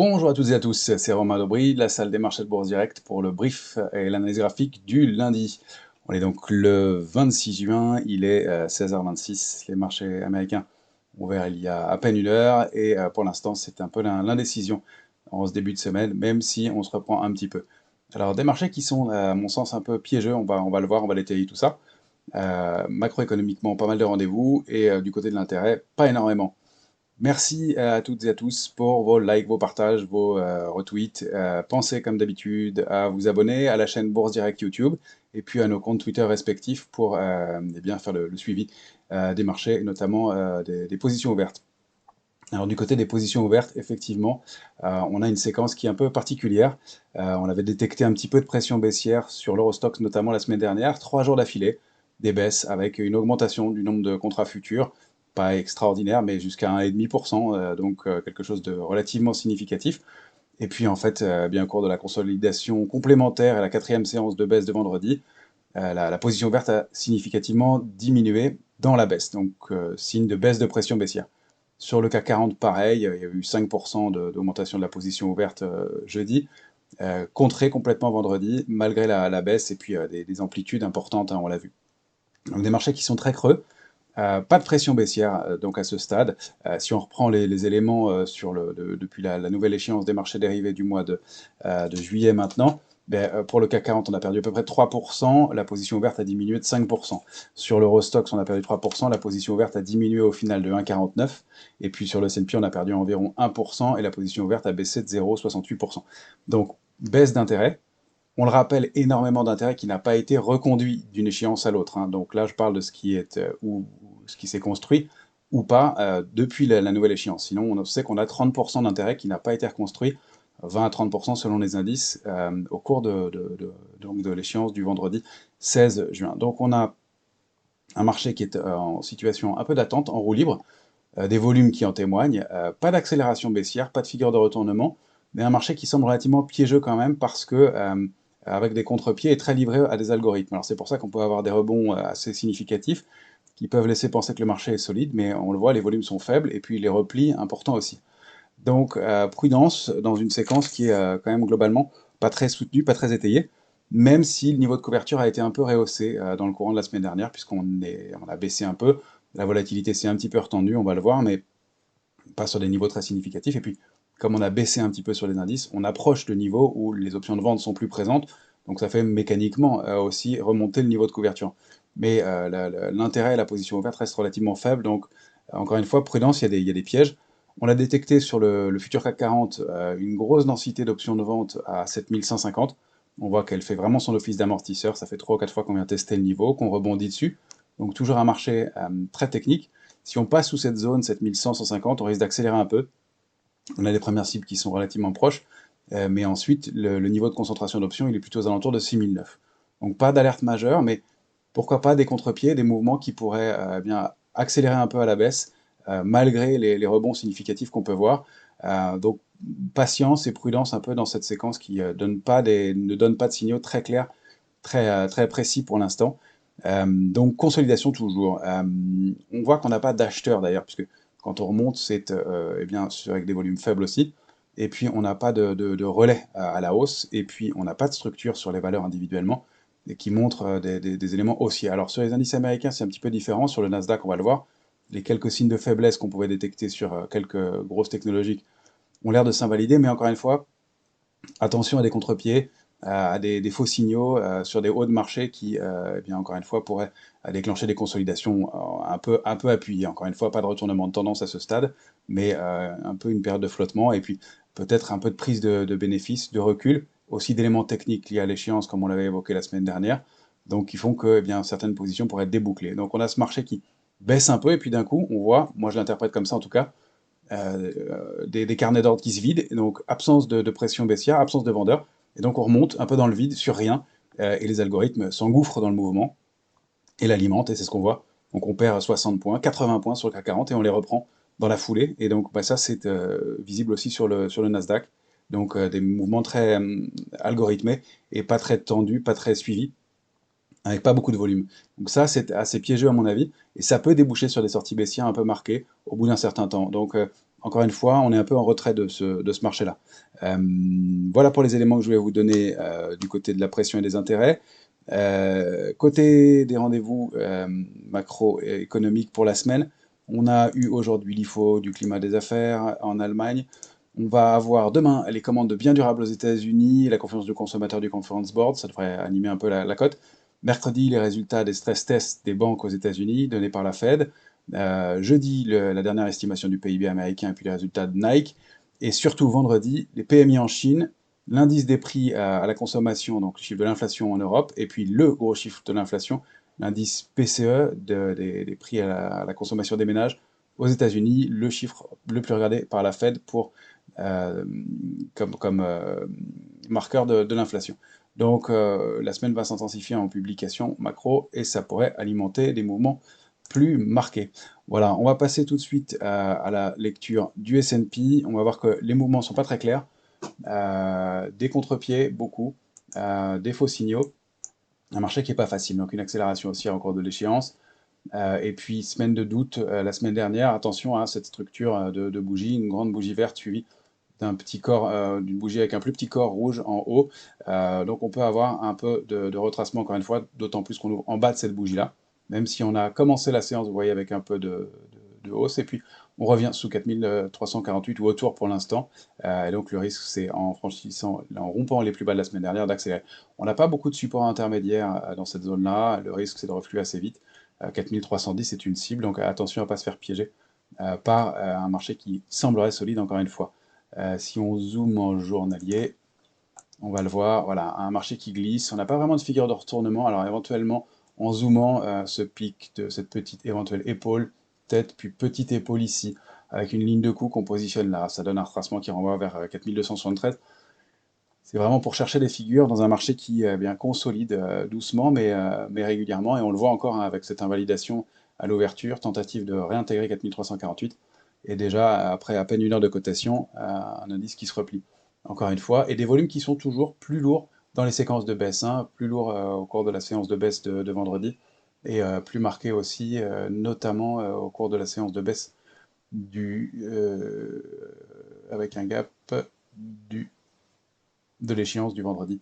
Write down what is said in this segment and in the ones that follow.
Bonjour à toutes et à tous, c'est Romain Daubry de la salle des marchés de Bourse Direct pour le brief et l'analyse graphique du lundi. On est donc le 26 juin, il est 16h26, les marchés américains ont ouvert il y a à peine une heure et pour l'instant c'est un peu l'indécision en ce début de semaine, même si on se reprend un petit peu. Alors des marchés qui sont à mon sens un peu piégeux, on va le voir, on va détailler tout ça. Macroéconomiquement pas mal de rendez-vous et du côté de l'intérêt pas énormément. Merci à toutes et à tous pour vos likes, vos partages, vos retweets. Pensez comme d'habitude à vous abonner à la chaîne Bourse Direct YouTube et puis à nos comptes Twitter respectifs pour eh bien faire le suivi des marchés, et notamment des positions ouvertes. Alors du côté des positions ouvertes, effectivement, on a une séquence qui est un peu particulière. On avait détecté un petit peu de pression baissière sur l'Eurostoxx, notamment la semaine dernière, 3 jours d'affilée, des baisses avec une augmentation du nombre de contrats futurs, pas extraordinaire, mais jusqu'à 1,5%, donc quelque chose de relativement significatif. Et puis en fait, bien au cours de la consolidation complémentaire et la quatrième séance de baisse de vendredi, la position ouverte a significativement diminué dans la baisse, donc signe de baisse de pression baissière. Sur le CAC 40, pareil, il y a eu 5% d'augmentation de la position ouverte jeudi, contré complètement vendredi, malgré la baisse et puis des amplitudes importantes, hein, on l'a vu. Donc des marchés qui sont très creux, pas de pression baissière donc à ce stade. Si on reprend les éléments depuis la nouvelle échéance des marchés dérivés du mois de juillet maintenant, pour le CAC 40, on a perdu à peu près 3%, la position ouverte a diminué de 5%. Sur l'Eurostoxx, on a perdu 3%, la position ouverte a diminué au final de 1,49%. Et puis sur le S&P, on a perdu environ 1% et la position ouverte a baissé de 0,68%. Donc, baisse d'intérêt. On le rappelle, énormément d'intérêt qui n'a pas été reconduit d'une échéance à l'autre, hein. Donc là, je parle de ce qui est ou ce qui s'est construit ou pas depuis la nouvelle échéance. Sinon, on sait qu'on a 30% d'intérêt qui n'a pas été reconstruit, 20 à 30% selon les indices, au cours donc de l'échéance du vendredi 16 juin. Donc on a un marché qui est en situation un peu d'attente, en roue libre, des volumes qui en témoignent, pas d'accélération baissière, pas de figure de retournement, mais un marché qui semble relativement piégeux quand même parce que avec des contre-pieds et très livré à des algorithmes. Alors c'est pour ça qu'on peut avoir des rebonds assez significatifs qui peuvent laisser penser que le marché est solide, mais on le voit, les volumes sont faibles et puis les replis importants aussi. Donc prudence dans une séquence qui est quand même globalement pas très soutenue, pas très étayée, même si le niveau de couverture a été un peu rehaussé dans le courant de la semaine dernière, on a baissé un peu, la volatilité s'est un petit peu retendue, on va le voir, mais pas sur des niveaux très significatifs. Et puis, comme on a baissé un petit peu sur les indices, on approche le niveau où les options de vente sont plus présentes, donc ça fait mécaniquement aussi remonter le niveau de couverture. Mais l'intérêt et la position ouverte restent relativement faibles, donc encore une fois, prudence, il y a des pièges. On a détecté sur le futur CAC 40 une grosse densité d'options de vente à 7150. On voit qu'elle fait vraiment son office d'amortisseur, ça fait 3 ou 4 fois qu'on vient tester le niveau, qu'on rebondit dessus. Donc toujours un marché très technique. Si on passe sous cette zone, 7100-150, on risque d'accélérer un peu. On a des premières cibles qui sont relativement proches, mais ensuite, le niveau de concentration d'options, il est plutôt aux alentours de 6009. Donc pas d'alerte majeure, mais pourquoi pas des contre-pieds, des mouvements qui pourraient bien accélérer un peu à la baisse, malgré les rebonds significatifs qu'on peut voir. Donc patience et prudence un peu dans cette séquence qui ne donne pas de signaux très clairs, très précis pour l'instant. Donc consolidation toujours. On voit qu'on n'a pas d'acheteurs d'ailleurs, puisque quand on remonte, c'est eh bien, avec des volumes faibles aussi. Et puis on n'a pas de relais à la hausse, et puis on n'a pas de structure sur les valeurs individuellement, et qui montrent des éléments haussiers. Alors sur les indices américains, c'est un petit peu différent. Sur le Nasdaq, on va le voir. Les quelques signes de faiblesse qu'on pouvait détecter sur quelques grosses technologiques ont l'air de s'invalider, mais encore une fois, attention à des contre-pieds, à des faux signaux sur des hauts de marché qui, eh bien, encore une fois, pourraient déclencher des consolidations un peu appuyées. Encore une fois, pas de retournement de tendance à ce stade, mais un peu une période de flottement, et puis peut-être un peu de prise de bénéfices, de recul, aussi d'éléments techniques liés à l'échéance, comme on l'avait évoqué la semaine dernière, donc qui font que eh bien, certaines positions pourraient être débouclées. Donc on a ce marché qui baisse un peu, et puis d'un coup, on voit, moi je l'interprète comme ça en tout cas, des carnets d'ordre qui se vident, et donc absence de pression baissière, absence de vendeurs, et donc on remonte un peu dans le vide sur rien, et les algorithmes s'engouffrent dans le mouvement et l'alimentent, et c'est ce qu'on voit. Donc on perd 60 points, 80 points sur le CAC 40 et on les reprend dans la foulée, et donc bah, ça c'est visible aussi sur le Nasdaq. Donc des mouvements très algorithmés et pas très tendus, pas très suivis, avec pas beaucoup de volume. Donc ça, c'est assez piégeux à mon avis, et ça peut déboucher sur des sorties baissières un peu marquées au bout d'un certain temps. Donc encore une fois, on est un peu en retrait de ce marché-là. Voilà pour les éléments que je voulais vous donner du côté de la pression et des intérêts. Côté des rendez-vous macroéconomiques pour la semaine, on a eu aujourd'hui l'IFO du climat des affaires en Allemagne. On va avoir demain les commandes de biens durables aux États-Unis, la conférence du consommateur du Conference Board, ça devrait animer un peu la cote. Mercredi, les résultats des stress tests des banques aux États-Unis donnés par la Fed. Jeudi, la dernière estimation du PIB américain et puis les résultats de Nike. Et surtout vendredi, les PMI en Chine, l'indice des prix à la consommation, donc le chiffre de l'inflation en Europe, et puis le gros chiffre de l'inflation, l'indice PCE des prix à la consommation des ménages aux États-Unis, le chiffre le plus regardé par la Fed euh, comme marqueur de l'inflation. Donc la semaine va s'intensifier en publication macro et ça pourrait alimenter des mouvements plus marqués. Voilà, on va passer tout de suite à la lecture du S&P. On va voir que les mouvements ne sont pas très clairs. Des contre-pieds, beaucoup, des faux signaux. Un marché qui n'est pas facile, donc une accélération aussi en cours de l'échéance. Et puis, semaine de doute, la semaine dernière, attention à cette structure de bougie, une grande bougie verte suivie d'un petit corps, d'une bougie avec un plus petit corps rouge en haut. Donc on peut avoir un peu de retracement encore une fois, d'autant plus qu'on ouvre en bas de cette bougie-là, même si on a commencé la séance, vous voyez, avec un peu de hausse, et puis on revient sous 4348 ou autour pour l'instant. Et donc le risque, c'est en franchissant, en rompant les plus bas de la semaine dernière, d'accélérer. On n'a pas beaucoup de support intermédiaire dans cette zone-là, le risque c'est de refluer assez vite. 4310 est une cible, donc attention à ne pas se faire piéger par un marché qui semblerait solide encore une fois. Si on zoome en journalier, on va le voir, voilà, un marché qui glisse. On n'a pas vraiment de figure de retournement, alors éventuellement, en zoomant, ce pic de cette petite éventuelle épaule, tête, puis petite épaule ici, avec une ligne de coup qu'on positionne là. Ça donne un retracement qui renvoie vers 4273. C'est vraiment pour chercher des figures dans un marché qui bien consolide doucement, mais régulièrement. Et on le voit encore hein, avec cette invalidation à l'ouverture, tentative de réintégrer 4348. Et déjà, après à peine une heure de cotation, un indice qui se replie. Encore une fois. Et des volumes qui sont toujours plus lourds dans les séquences de baisse, hein, plus lourds au cours de la séance de baisse de vendredi. Et plus marqués aussi, notamment au cours de la séance de baisse avec un gap du de l'échéance du vendredi,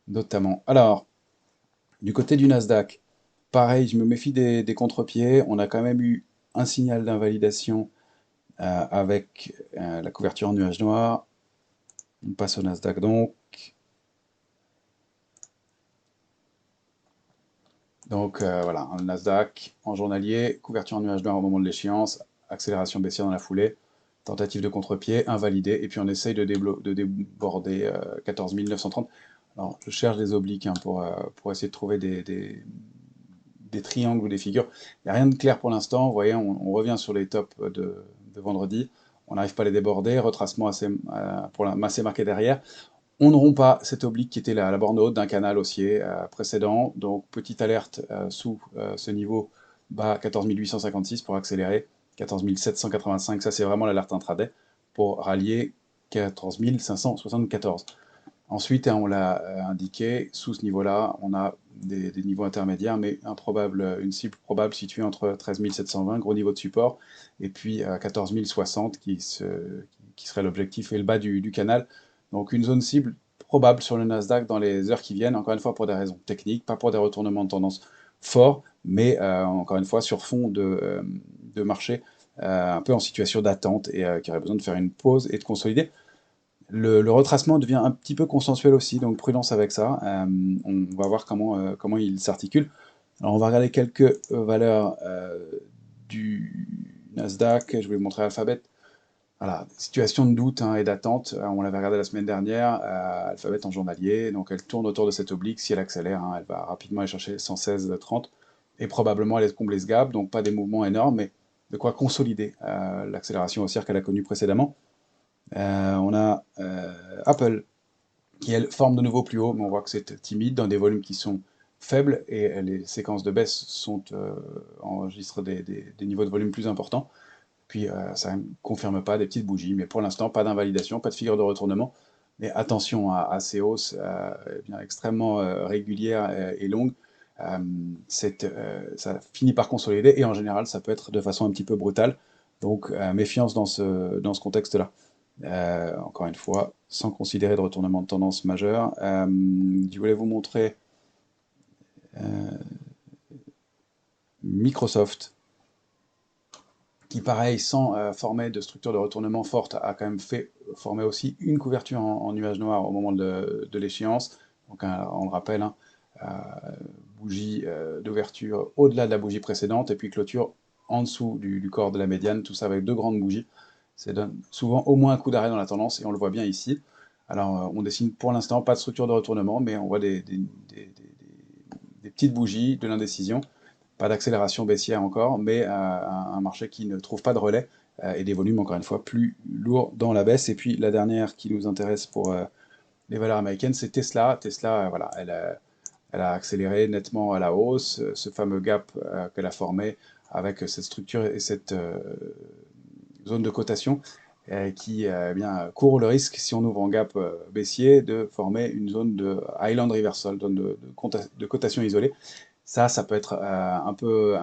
notamment. Alors, du côté du Nasdaq, pareil, je me méfie des contre-pieds. On a quand même eu un signal d'invalidation avec la couverture en nuage noir. On passe au Nasdaq donc. Donc voilà, un Nasdaq en journalier, couverture en nuage noir au moment de l'échéance, accélération baissière dans la foulée, tentative de contre-pied, invalidée, et puis on essaye de déborder 14 930. Alors je cherche des obliques hein, pour essayer de trouver des triangles ou des figures. Il n'y a rien de clair pour l'instant. Vous voyez, on revient sur les tops de vendredi. On n'arrive pas à les déborder. Retracement assez marqué derrière. On ne rompt pas cette oblique qui était la borne haute d'un canal haussier précédent. Donc, petite alerte sous ce niveau bas 14 856 pour accélérer. 14 785, ça c'est vraiment l'alerte intraday pour rallier 14 574. Ensuite, hein, on l'a indiqué, sous ce niveau-là, on a des niveaux intermédiaires, mais une cible probable située entre 13 720, gros niveau de support, et puis 14 060 qui serait l'objectif et le bas du canal. Donc une zone cible probable sur le Nasdaq dans les heures qui viennent, encore une fois pour des raisons techniques, pas pour des retournements de tendance forts, mais encore une fois sur fond de marché un peu en situation d'attente et qui aurait besoin de faire une pause et de consolider. Le retracement devient un petit peu consensuel aussi, donc prudence avec ça. On va voir comment il s'articule. Alors on va regarder quelques valeurs du Nasdaq. Je vais vous montrer Alphabet. Voilà, situation de doute hein, et d'attente. On l'avait regardé la semaine dernière. Alphabet en journalier, donc elle tourne autour de cette oblique. Si elle accélère, hein, elle va rapidement aller chercher 116,30 et probablement aller combler ce gap. Donc pas des mouvements énormes, mais de quoi consolider l'accélération haussière qu'elle a connue précédemment. On a Apple qui, elle, forme de nouveau plus haut, mais on voit que c'est timide dans des volumes qui sont faibles et les séquences de baisse enregistrent des niveaux de volume plus importants. Puis ça ne confirme pas des petites bougies, mais pour l'instant, pas d'invalidation, pas de figure de retournement. Mais attention à ces hausses bien extrêmement régulières et longues. Ça finit par consolider et en général, ça peut être de façon un petit peu brutale. Donc méfiance dans ce contexte-là. Encore une fois, sans considérer de retournement de tendance majeur. Je voulais vous montrer Microsoft, qui pareil, sans former de structure de retournement forte, a quand même former aussi une couverture en nuage noir au moment de l'échéance. Donc on le rappelle, hein, bougie d'ouverture au-delà de la bougie précédente, et puis clôture en dessous du corps de la médiane, tout ça avec deux grandes bougies. Ça donne souvent au moins un coup d'arrêt dans la tendance, et on le voit bien ici. Alors on dessine pour l'instant pas de structure de retournement, mais on voit des petites bougies, de l'indécision. Pas d'accélération baissière encore, mais un marché qui ne trouve pas de relais et des volumes, encore une fois, plus lourds dans la baisse. Et puis la dernière qui nous intéresse pour les valeurs américaines, c'est Tesla. Tesla, voilà, elle a accéléré nettement à la hausse, ce fameux gap qu'elle a formé avec cette structure et cette zone de cotation qui eh bien, court le risque, si on ouvre en gap baissier, de former une zone de Highland Reversal, zone de cotation isolée. Ça peut être un peu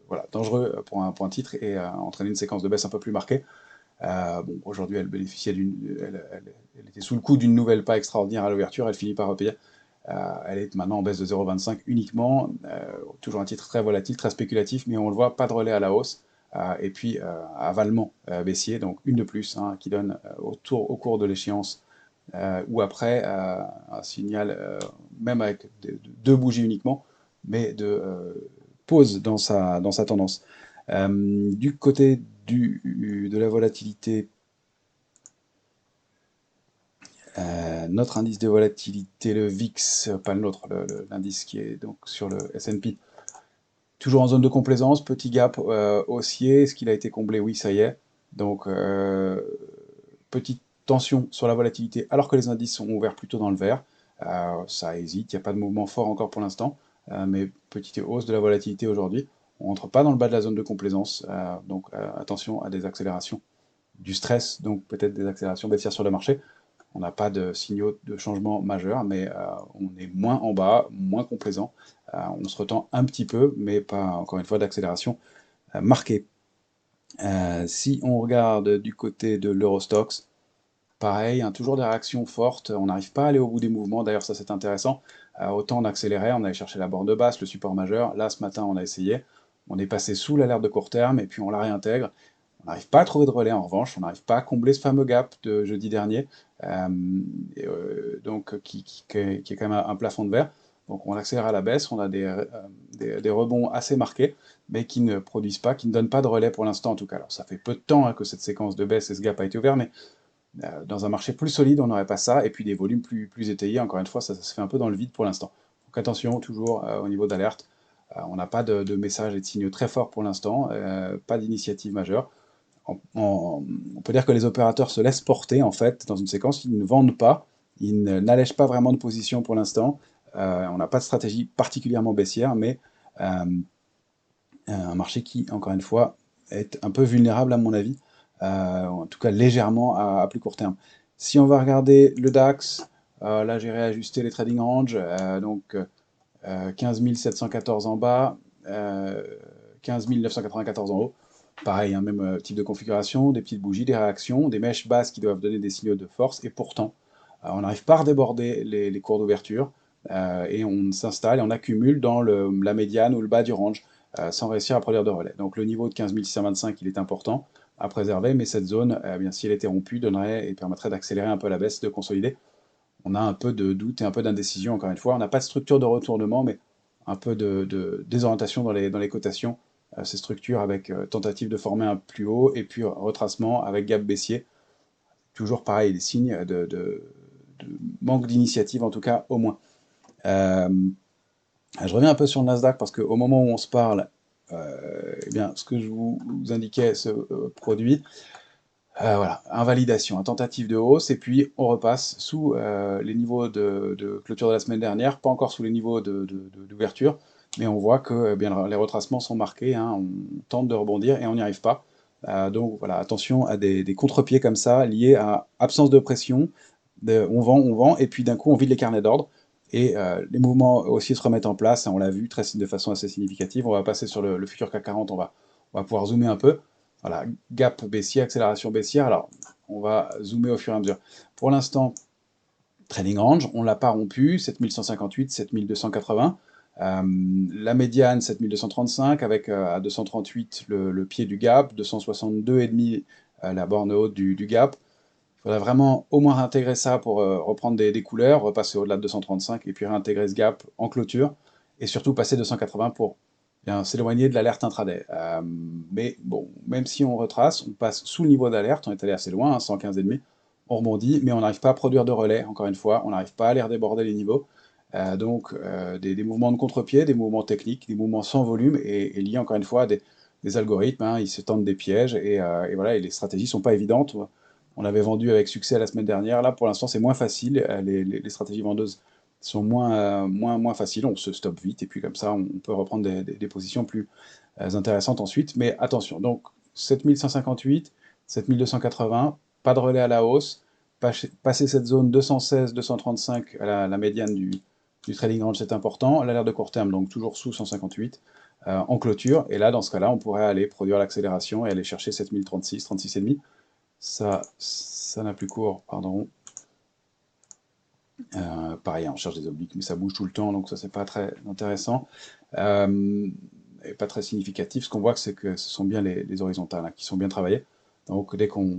voilà, dangereux pour un titre et entraîner une séquence de baisse un peu plus marquée. Bon, aujourd'hui, elle bénéficiait elle était sous le coup d'une nouvelle pas extraordinaire à l'ouverture, elle finit par repayer. Elle est maintenant en baisse de 0,25 uniquement, toujours un titre très volatile, très spéculatif, mais on le voit, pas de relais à la hausse, et puis avalement baissier, donc une de plus, hein, qui donne au cours de l'échéance ou après un signal, même avec deux bougies uniquement, mais de pause dans sa tendance. Du côté de la volatilité, notre indice de volatilité, le VIX, pas le nôtre, l'indice qui est donc sur le S&P, toujours en zone de complaisance, petit gap haussier, est-ce qu'il a été comblé? Oui, ça y est. Donc petite tension sur la volatilité alors que les indices sont ouverts plutôt dans le vert. Ça hésite, il n'y a pas de mouvement fort encore pour l'instant, mais petite hausse de la volatilité aujourd'hui. On rentre pas dans le bas de la zone de complaisance, donc attention à des accélérations du stress, donc peut-être des accélérations baissières sur le marché. On n'a pas de signaux de changement majeur, mais on est moins en bas, moins complaisant. On se retend un petit peu, mais pas, encore une fois, d'accélération marquée. Si on regarde du côté de l'Eurostoxx, pareil, hein, toujours des réactions fortes, on n'arrive pas à aller au bout des mouvements, d'ailleurs ça c'est intéressant. Autant on accélérait, on allait chercher la borne basse, le support majeur, là ce matin on a essayé, on est passé sous l'alerte de court terme et puis on la réintègre. On n'arrive pas à trouver de relais en revanche, on n'arrive pas à combler ce fameux gap de jeudi dernier, donc qui est quand même un plafond de verre. Donc on accélère à la baisse, on a des rebonds assez marqués, mais qui ne produisent pas, qui ne donnent pas de relais pour l'instant en tout cas. Alors ça fait peu de temps hein, que cette séquence de baisse et ce gap a été ouvert, mais dans un marché plus solide, on n'aurait pas ça, et puis des volumes plus étayés, encore une fois, ça se fait un peu dans le vide pour l'instant. Donc attention, toujours au niveau d'alerte, on n'a pas de messages et de signaux très forts pour l'instant, pas d'initiative majeure. On peut dire que les opérateurs se laissent porter, en fait, dans une séquence, ils ne vendent pas, ils n'allègent pas vraiment de position pour l'instant, on n'a pas de stratégie particulièrement baissière, mais un marché qui, encore une fois, est un peu vulnérable à mon avis, en tout cas légèrement à plus court terme. Si on va regarder le DAX, là j'ai réajusté les trading ranges, donc 15 714 en bas, 15 994 en haut. Pareil, hein, même type de configuration, des petites bougies, des réactions, des mèches basses qui doivent donner des signaux de force, et pourtant, on n'arrive pas à redéborder les cours d'ouverture, et on s'installe et on accumule dans la médiane ou le bas du range, sans réussir à produire de relais. Donc le niveau de 15 625, il est important à préserver, mais cette zone, bien, si elle était rompue, donnerait et permettrait d'accélérer un peu la baisse, de consolider. On a un peu de doute et un peu d'indécision, encore une fois. On n'a pas de structure de retournement, mais un peu de désorientation dans les cotations. Ces structures avec tentative de former un plus haut, et puis retracement avec gap baissier. Toujours pareil, des signes de manque d'initiative, en tout cas, au moins. Je reviens un peu sur le Nasdaq, parce qu'au moment où on se parle, eh bien, ce que je vous indiquais se produit. Voilà, invalidation, tentative de hausse, et puis on repasse sous les niveaux de clôture de la semaine dernière, pas encore sous les niveaux d'ouverture, mais on voit que bien, les retracements sont marqués, hein, on tente de rebondir et on n'y arrive pas. Donc voilà, attention à des contre-pieds comme ça, liés à absence de pression, on vend, et puis d'un coup on vide les carnets d'ordre, et les mouvements haussiers se remettent en place, hein, on l'a vu de façon assez significative. On va passer sur le futur CAC 40, on va pouvoir zoomer un peu. Voilà, gap baissier, accélération baissière. Alors, on va zoomer au fur et à mesure. Pour l'instant, trading range, on ne l'a pas rompu, 7158, 7280. La médiane, 7235, avec à 238 le pied du gap, 262,5 la borne haute du gap. Il faudrait vraiment au moins réintégrer ça pour reprendre des couleurs, repasser au-delà de 235 et puis réintégrer ce gap en clôture et surtout passer 280 pour bien s'éloigner de l'alerte intraday. Mais bon, même si on retrace, on passe sous le niveau d'alerte, on est allé assez loin, hein, 115,5, on rebondit, mais on n'arrive pas à produire de relais, encore une fois, on n'arrive pas à aller redéborder les niveaux. Donc des mouvements de contre-pied, des mouvements techniques, des mouvements sans volume et liés encore une fois à des algorithmes, hein, ils se tentent des pièges et voilà, et les stratégies sont pas évidentes. On l'avait vendu avec succès la semaine dernière. Là, pour l'instant, c'est moins facile. Les stratégies vendeuses sont moins faciles. On se stoppe vite et puis comme ça, on peut reprendre des positions plus intéressantes ensuite. Mais attention, donc 7158, 7280, pas de relais à la hausse. Passer cette zone 216, 235 à la médiane du trading range, c'est important. L'alerte de court terme, donc toujours sous 158 en clôture. Et là, dans ce cas-là, on pourrait aller produire l'accélération et aller chercher 7036, 36,5. Ça n'a plus cours, pardon. Pareil, on cherche des obliques, mais ça bouge tout le temps, donc ça c'est pas très intéressant. Et pas très significatif. Ce qu'on voit, c'est que ce sont bien les horizontales hein, qui sont bien travaillées. Donc dès qu'on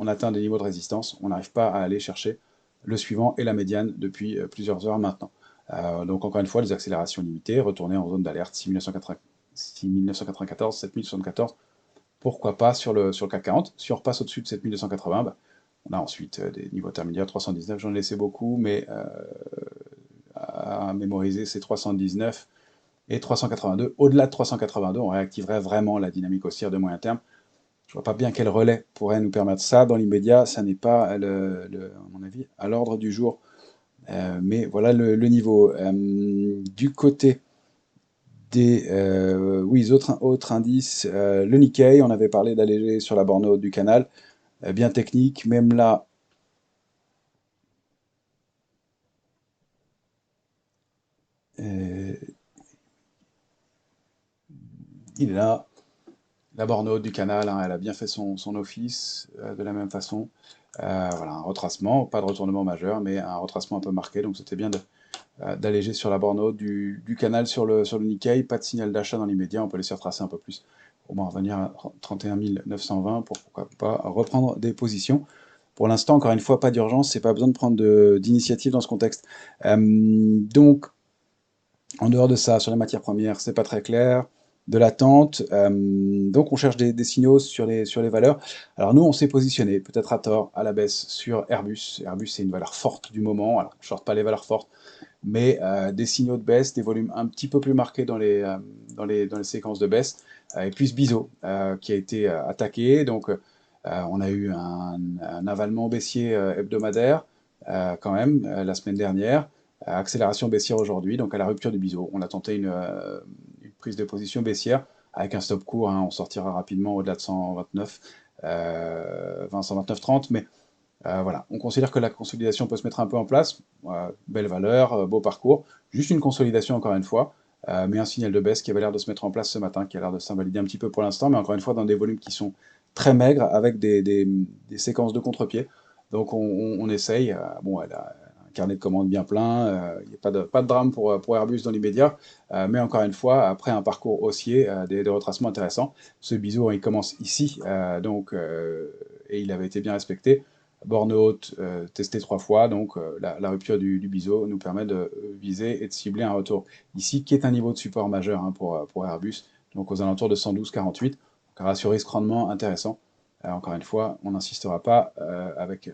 atteint des niveaux de résistance, on n'arrive pas à aller chercher le suivant et la médiane depuis plusieurs heures maintenant. Donc encore une fois, les accélérations limitées, retourner en zone d'alerte 6994, 7074, pourquoi pas sur le CAC 40. Si on repasse au-dessus de 7280, bah, on a ensuite des niveaux intermédiaires, 319, j'en ai laissé beaucoup, mais à mémoriser, c'est 319 et 382. Au-delà de 382, on réactiverait vraiment la dynamique haussière de moyen terme. Je vois pas bien quel relais pourrait nous permettre ça. Dans l'immédiat, ça n'est pas, à mon avis, à l'ordre du jour. Mais voilà le niveau. Du côté des oui, autres indices, le Nikkei, on avait parlé d'alléger sur la borne haute du canal, bien technique, même là, euh, il est là, la borne haute du canal, hein, elle a bien fait son office, de la même façon. Voilà, un retracement, pas de retournement majeur, mais un retracement un peu marqué, donc c'était bien d'alléger sur la borne haute du canal sur le Nikkei, pas de signal d'achat dans l'immédiat, on peut laisser retracer un peu plus, au moins revenir à 31 920 pour pourquoi pas reprendre des positions. Pour l'instant, encore une fois, pas d'urgence, c'est pas besoin de prendre d'initiative dans ce contexte. Donc, en dehors de ça, sur les matières premières, c'est pas très clair. De l'attente, donc on cherche des signaux sur les valeurs. Alors nous, on s'est positionné, peut-être à tort, à la baisse sur Airbus. Airbus, c'est une valeur forte du moment. Alors, je ne sorte pas les valeurs fortes, mais des signaux de baisse, des volumes un petit peu plus marqués dans les séquences de baisse. Et puis ce biseau qui a été attaqué. Donc, on a eu un avalement baissier hebdomadaire quand même la semaine dernière. Accélération baissière aujourd'hui, donc à la rupture du biseau. On a tenté une prise de position baissière avec un stop court. Hein, on sortira rapidement au-delà de 129, 20, 129, 30, mais voilà, on considère que la consolidation peut se mettre un peu en place. Belle valeur, beau parcours. Juste une consolidation encore une fois, mais un signal de baisse qui avait l'air de se mettre en place ce matin, qui a l'air de s'invalider un petit peu pour l'instant, mais encore une fois dans des volumes qui sont très maigres avec des séquences de contre-pied. Donc on essaye. Bon, elle a un carnet de commandes bien plein. Il n'y a pas de drame pour Airbus dans l'immédiat, mais encore une fois, après un parcours haussier, des retracements intéressants. Ce biseau, il commence ici, et il avait été bien respecté. Borne haute testée 3 fois, donc la rupture du biseau nous permet de viser et de cibler un retour ici, qui est un niveau de support majeur hein, pour Airbus, donc aux alentours de 112,48, un ratio risque-rendement intéressant. Encore une fois, on n'insistera pas avec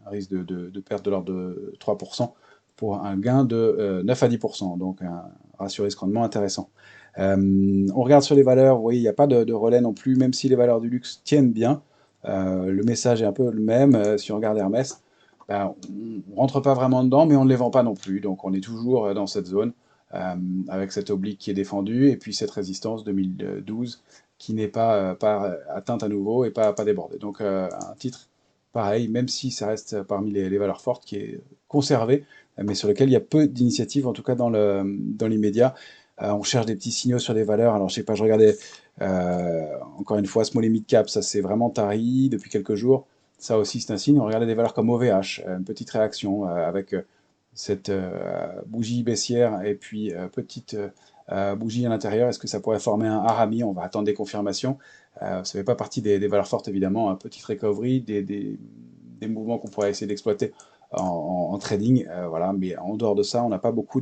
un risque de perte de l'ordre de 3% pour un gain de 9 à 10%, donc un ratio risque-rendement intéressant. On regarde sur les valeurs, vous voyez, il n'y a pas de relais non plus, même si les valeurs du luxe tiennent bien. Le message est un peu le même. Si on regarde Hermès, ben, on ne rentre pas vraiment dedans, mais on ne les vend pas non plus. Donc on est toujours dans cette zone, avec cette oblique qui est défendue, et puis cette résistance 2012 qui n'est pas atteinte à nouveau et pas débordée. Donc un titre pareil, même si ça reste parmi les valeurs fortes, qui est conservé, mais sur lequel il y a peu d'initiatives, en tout cas dans l'immédiat. On cherche des petits signaux sur des valeurs. Alors, je sais pas, je regardais encore une fois Small et Mid Cap, ça c'est vraiment tari depuis quelques jours. Ça aussi, c'est un signe. On regardait des valeurs comme OVH, une petite réaction avec cette bougie baissière et puis petite bougie à l'intérieur. Est-ce que ça pourrait former un harami? On va attendre des confirmations. Ça ne fait pas partie des valeurs fortes, évidemment. Un petite recovery, des mouvements qu'on pourrait essayer d'exploiter en trading. Voilà. Mais en dehors de ça, on n'a pas beaucoup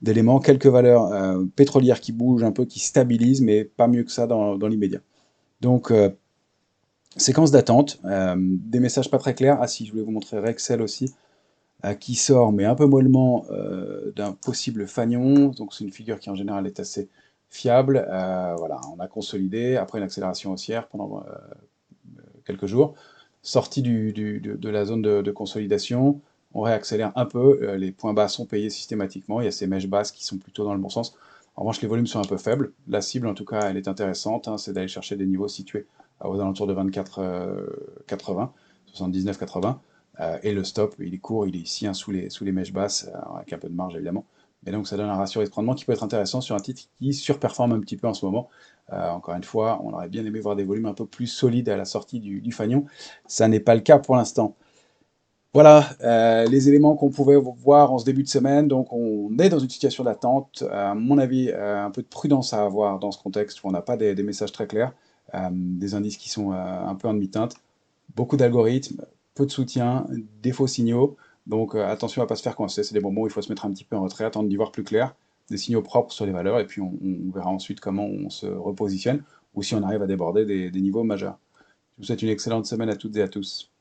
d'éléments. Quelques valeurs pétrolières qui bougent un peu, qui stabilisent, mais pas mieux que ça dans l'immédiat. Donc, séquence d'attente, des messages pas très clairs. Ah si, je voulais vous montrer Rexel aussi, qui sort, mais un peu mollement, d'un possible fanion. Donc c'est une figure qui en général est assez fiable. Voilà, on a consolidé, après une accélération haussière pendant quelques jours. Sortie de la zone de consolidation, on réaccélère un peu, les points bas sont payés systématiquement, il y a ces mèches basses qui sont plutôt dans le bon sens. En revanche, les volumes sont un peu faibles. La cible, en tout cas, elle est intéressante, hein, c'est d'aller chercher des niveaux situés aux alentours de 24,80, 79,80. Et le stop, il est court, il est ici, hein, sous les mèches basses, avec un peu de marge évidemment. Et donc ça donne un ratio risque-rendement qui peut être intéressant sur un titre qui surperforme un petit peu en ce moment. Encore une fois, on aurait bien aimé voir des volumes un peu plus solides à la sortie du fanion. Ça n'est pas le cas pour l'instant. Voilà les éléments qu'on pouvait voir en ce début de semaine. Donc on est dans une situation d'attente. À mon avis, un peu de prudence à avoir dans ce contexte où on n'a pas des messages très clairs, des indices qui sont un peu en demi-teinte, beaucoup d'algorithmes, peu de soutien, des faux signaux. Donc attention à ne pas se faire coincer. C'est des moments où il faut se mettre un petit peu en retrait, attendre d'y voir plus clair, des signaux propres sur les valeurs, et puis on verra ensuite comment on se repositionne ou si on arrive à déborder des niveaux majeurs. Je vous souhaite une excellente semaine à toutes et à tous.